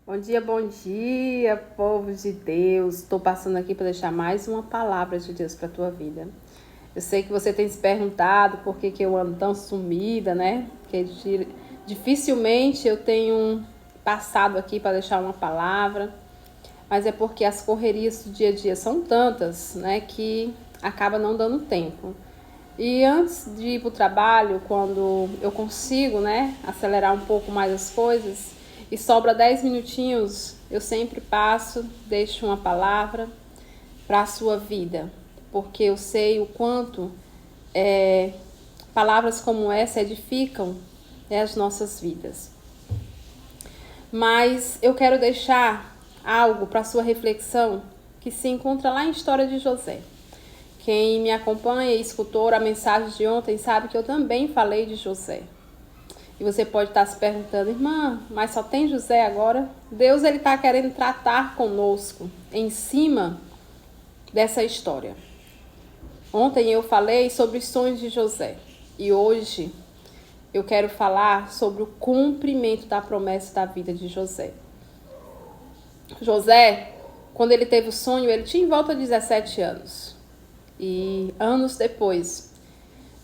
Bom dia, povo de Deus. Estou passando aqui para deixar mais uma palavra de Deus para a tua vida. Eu sei que você tem se perguntado por que eu ando tão sumida, né? Porque dificilmente eu tenho passado aqui para deixar uma palavra, mas é porque as correrias do dia a dia são tantas, né, que acaba não dando tempo. E antes de ir para o trabalho, quando eu consigo, né, acelerar um pouco mais as coisas e sobra 10 minutinhos, eu sempre passo, deixo uma palavra para a sua vida, porque eu sei o quanto palavras como essa edificam, né, as nossas vidas. Mas eu quero deixar algo para a sua reflexão que se encontra lá em História de José. Quem me acompanha e escutou a mensagem de ontem sabe que eu também falei de José. E você pode estar se perguntando, irmã, mas só tem José agora? Deus ele está querendo tratar conosco em cima dessa história. Ontem eu falei sobre os sonhos de José. E hoje eu quero falar sobre o cumprimento da promessa da vida de José. José, quando ele teve o sonho, ele tinha em volta de 17 anos. E anos depois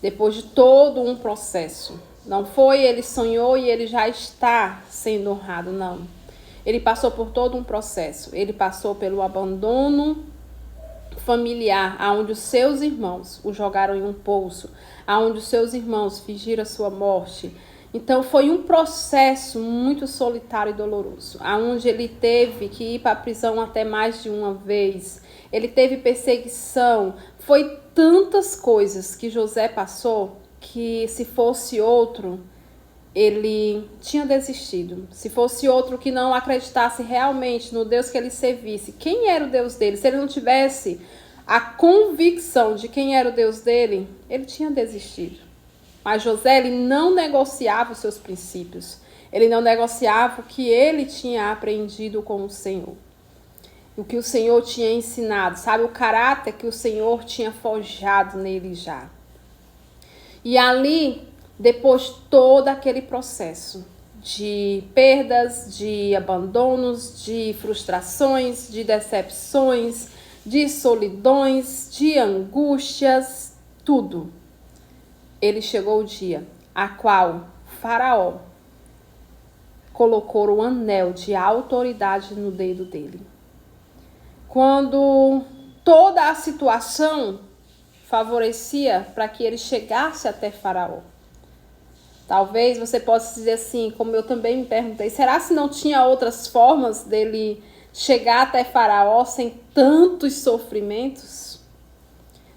de todo um processo, não foi ele sonhou e ele já está sendo honrado, não. Ele passou por todo um processo. Ele passou pelo abandono familiar, aonde os seus irmãos o jogaram em um poço, aonde os seus irmãos fingiram a sua morte. Então foi um processo muito solitário e doloroso, aonde ele teve que ir para a prisão até mais de uma vez. Ele teve perseguição. Foi tantas coisas que José passou que se fosse outro, ele tinha desistido. Se fosse outro que não acreditasse realmente no Deus que ele servisse, quem era o Deus dele? Se ele não tivesse a convicção de quem era o Deus dele, ele tinha desistido. Mas José, ele não negociava os seus princípios. Ele não negociava o que ele tinha aprendido com o Senhor. O que o Senhor tinha ensinado, sabe? O caráter que o Senhor tinha forjado nele já. E ali, depois de todo aquele processo de perdas, de abandonos, de frustrações, de decepções, de solidões, de angústias, tudo. Ele chegou o dia a qual Faraó colocou o anel de autoridade no dedo dele. Quando toda a situação favorecia para que ele chegasse até Faraó. Talvez você possa dizer assim, como eu também me perguntei, será se não tinha outras formas dele chegar até Faraó sem tantos sofrimentos?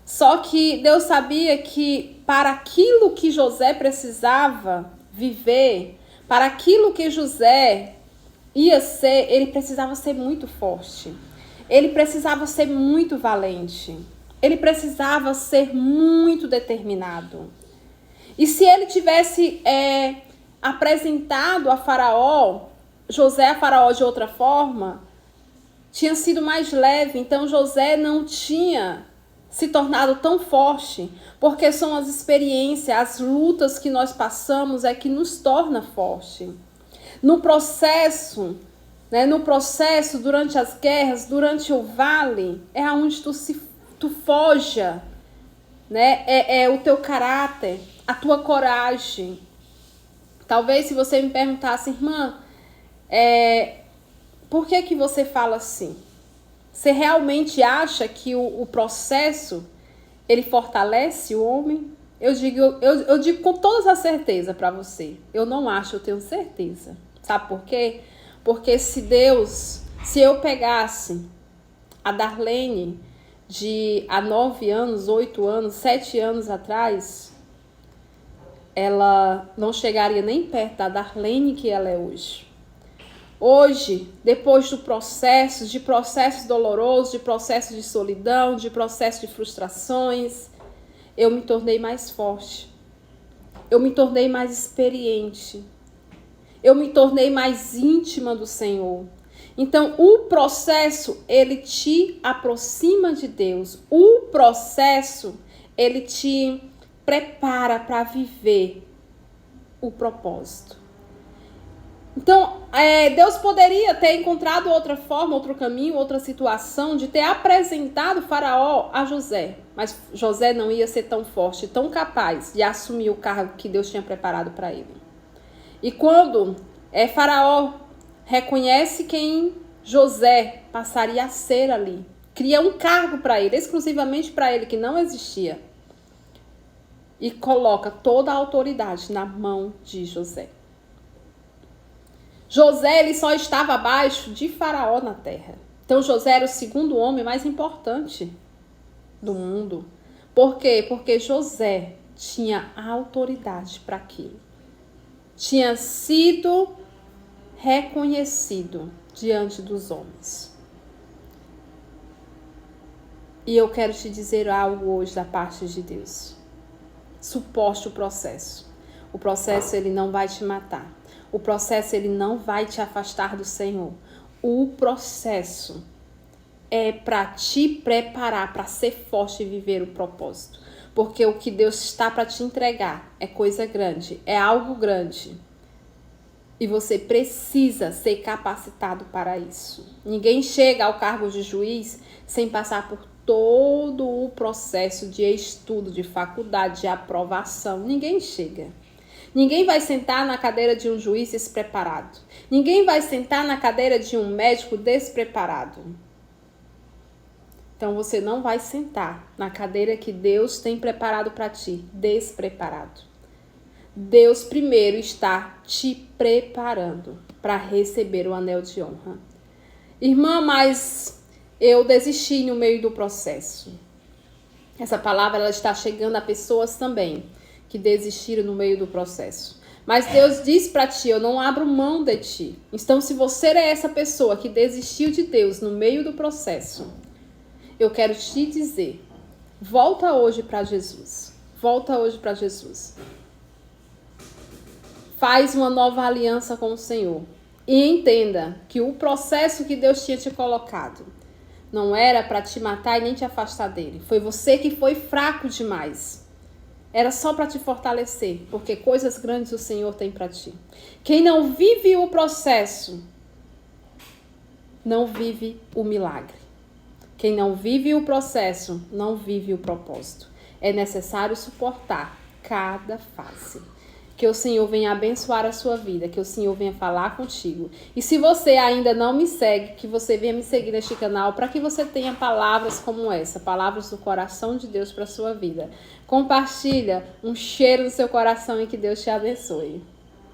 Só que Deus sabia que para aquilo que José precisava viver, para aquilo que José ia ser, ele precisava ser muito forte. Ele precisava ser muito valente. Ele precisava ser muito determinado. E se ele tivesse apresentado a Faraó, José a Faraó de outra forma, tinha sido mais leve. Então José não tinha se tornado tão forte, porque são as experiências, as lutas que nós passamos é que nos torna forte. No processo, durante as guerras, durante o vale, é onde tu forja, né? É o teu caráter, a tua coragem. Talvez se você me perguntasse, irmã, por que você fala assim? Você realmente acha que o processo, ele fortalece o homem? Eu digo com toda a certeza para você. Eu não acho, eu tenho certeza. Sabe por quê? Porque se eu pegasse a Darlene de há 9 anos, 8 anos, 7 anos atrás, ela não chegaria nem perto da Darlene que ela é hoje. Hoje, depois de processos dolorosos, de processos de solidão, de processos de frustrações, eu me tornei mais forte. Eu me tornei mais experiente. Eu me tornei mais íntima do Senhor. Então, o processo, ele te aproxima de Deus. O processo, ele te prepara para viver o propósito. Então, Deus poderia ter encontrado outra forma, outro caminho, outra situação de ter apresentado Faraó a José. Mas José não ia ser tão forte, tão capaz de assumir o cargo que Deus tinha preparado para ele. E quando Faraó reconhece quem José passaria a ser ali, cria um cargo para ele, exclusivamente para ele, que não existia, e coloca toda a autoridade na mão de José. José, ele só estava abaixo de Faraó na terra. Então José era o segundo homem mais importante do mundo. Por quê? Porque José tinha autoridade para aquilo. Tinha sido reconhecido diante dos homens. E eu quero te dizer algo hoje da parte de Deus. Suporte o processo. O processo, ele não vai te matar. O processo, ele não vai te afastar do Senhor. O processo é para te preparar para ser forte e viver o propósito. Porque o que Deus está para te entregar é coisa grande, é algo grande. E você precisa ser capacitado para isso. Ninguém chega ao cargo de juiz sem passar por todo o processo de estudo, de faculdade, de aprovação. Ninguém chega. Ninguém vai sentar na cadeira de um juiz despreparado. Ninguém vai sentar na cadeira de um médico despreparado. Então você não vai sentar na cadeira que Deus tem preparado para ti, despreparado. Deus primeiro está te preparando para receber o anel de honra. Irmã, mas eu desisti no meio do processo. Essa palavra, ela está chegando a pessoas também que desistiram no meio do processo. Mas Deus diz para ti, eu não abro mão de ti. Então, se você é essa pessoa que desistiu de Deus no meio do processo, eu quero te dizer, volta hoje para Jesus. Volta hoje para Jesus. Faz uma nova aliança com o Senhor. E entenda que o processo que Deus tinha te colocado não era para te matar e nem te afastar dele. Foi você que foi fraco demais. Era só para te fortalecer, porque coisas grandes o Senhor tem para ti. Quem não vive o processo, não vive o milagre. Quem não vive o processo, não vive o propósito. É necessário suportar cada fase. Que o Senhor venha abençoar a sua vida, que o Senhor venha falar contigo. E se você ainda não me segue, que você venha me seguir neste canal, para que você tenha palavras como essa, palavras do coração de Deus para a sua vida. Compartilha, um cheiro no seu coração e que Deus te abençoe.